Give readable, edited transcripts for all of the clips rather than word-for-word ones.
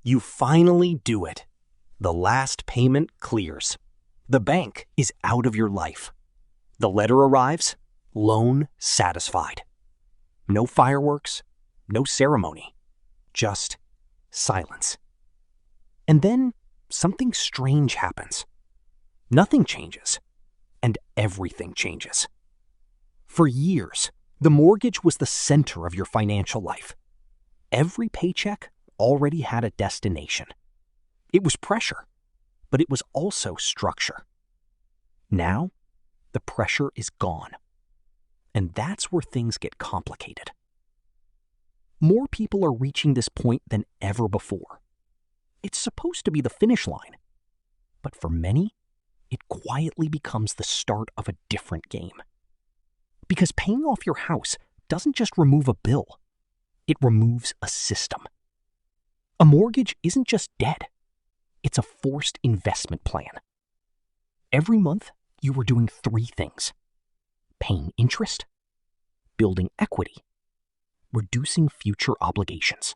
You finally do it. The last payment clears. The bank is out of your life. The letter arrives, loan satisfied. No fireworks, no ceremony, just silence. And then something strange happens. Nothing changes, and everything changes. For years, the mortgage was the center of your financial life. Every paycheck already had a destination. It was pressure, but it was also structure. Now, the pressure is gone. And that's where things get complicated. More people are reaching this point than ever before. It's supposed to be the finish line. But for many, it quietly becomes the start of a different game. Because paying off your house doesn't just remove a bill, it removes a system. A mortgage isn't just dead, it's a forced investment plan. Every month, you were doing three things: paying interest, building equity, reducing future obligations.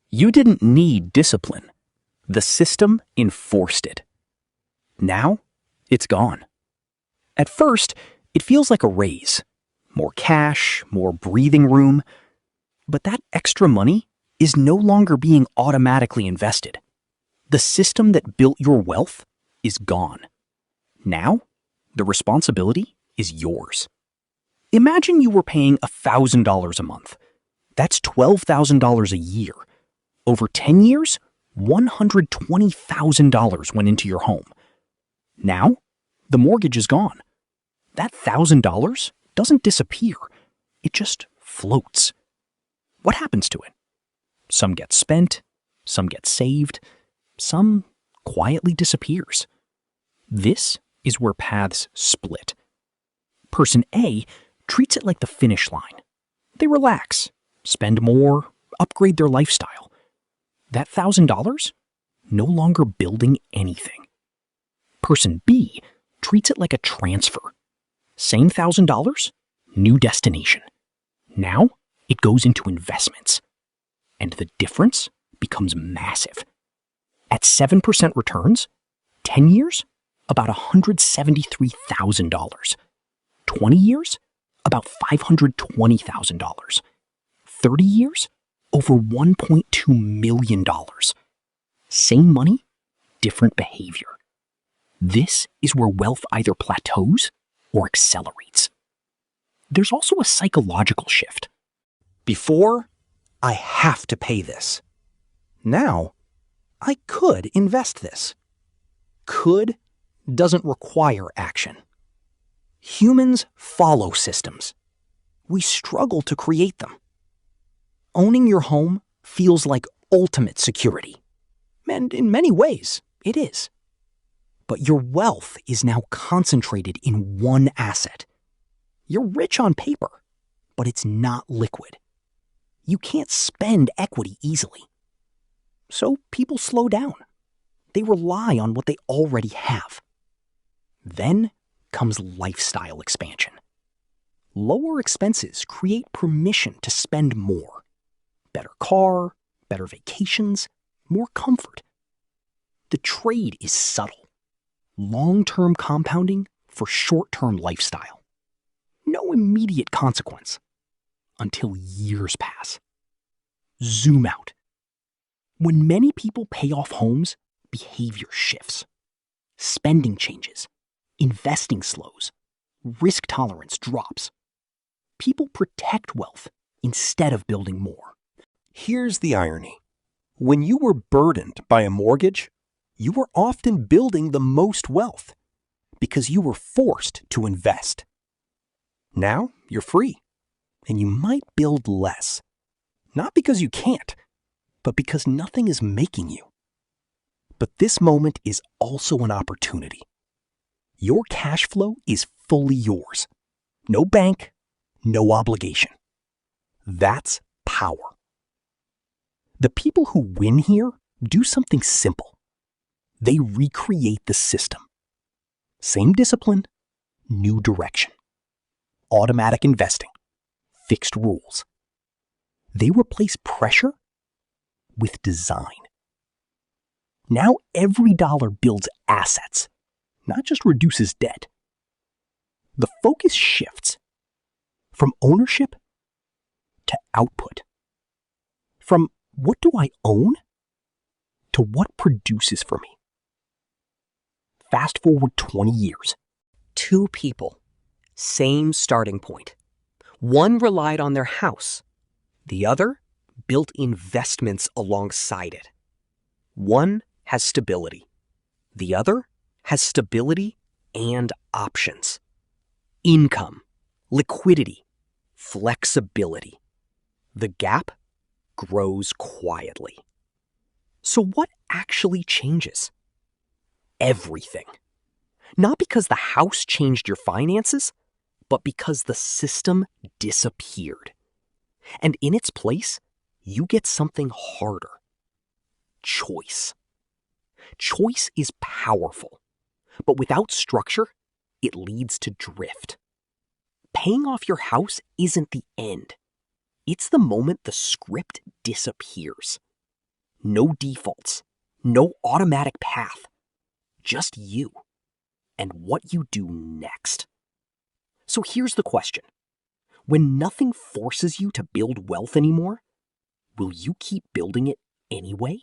You didn't need discipline. The system enforced it. Now, it's gone. At first, it feels like a raise. More cash, more breathing room. But that extra money is no longer being automatically invested. The system that built your wealth is gone. Now, the responsibility is yours. Imagine you were paying $1,000 a month. That's $12,000 a year. Over 10 years, $120,000 went into your home. Now, the mortgage is gone. That $1,000 doesn't disappear. It just floats. What happens to it? Some get spent, some get saved, some quietly disappears. This is where paths split. Person A treats it like the finish line. They relax, spend more, upgrade their lifestyle. That $1,000, no longer building anything. Person B treats it like a transfer. Same $1,000, new destination. Now it goes into investments. And the difference becomes massive. At 7% returns, 10 years, about $173,000. 20 years, about $520,000. 30 years, over $1.2 million. Same money, different behavior. This is where wealth either plateaus or accelerates. There's also a psychological shift. Before, I have to pay this. Now, I could invest this. Could doesn't require action. Humans follow systems. We struggle to create them. Owning your home feels like ultimate security. And in many ways, it is. But your wealth is now concentrated in one asset. You're rich on paper, but it's not liquid. You can't spend equity easily. So people slow down. They rely on what they already have. Then comes lifestyle expansion. Lower expenses create permission to spend more. Better car, better vacations, more comfort. The trade is subtle. Long-term compounding for short-term lifestyle. No immediate consequence. Until years pass. Zoom out. When many people pay off homes, behavior shifts. Spending changes. Investing slows. Risk tolerance drops. People protect wealth instead of building more. Here's the irony. When you were burdened by a mortgage, you were often building the most wealth because you were forced to invest. Now you're free, and you might build less. Not because you can't, but because nothing is making you. But this moment is also an opportunity. Your cash flow is fully yours. No bank, no obligation. That's power. The people who win here do something simple. They recreate the system. Same discipline, new direction. Automatic investing, fixed rules. They replace pressure with design. Now every dollar builds assets, not just reduces debt. The focus shifts from ownership to output. From what do I own to what produces for me. Fast forward 20 years. Two people, same starting point. One relied on their house. The other built investments alongside it. One has stability. The other has stability and options. Income, liquidity, flexibility. The gap grows quietly. So what actually changes? Everything. Not because the house changed your finances, but because the system disappeared. And in its place, you get something harder. Choice. Choice is powerful, but without structure, it leads to drift. Paying off your house isn't the end. It's the moment the script disappears. No defaults, no automatic path, just you and what you do next. So here's the question. When nothing forces you to build wealth anymore, will you keep building it anyway?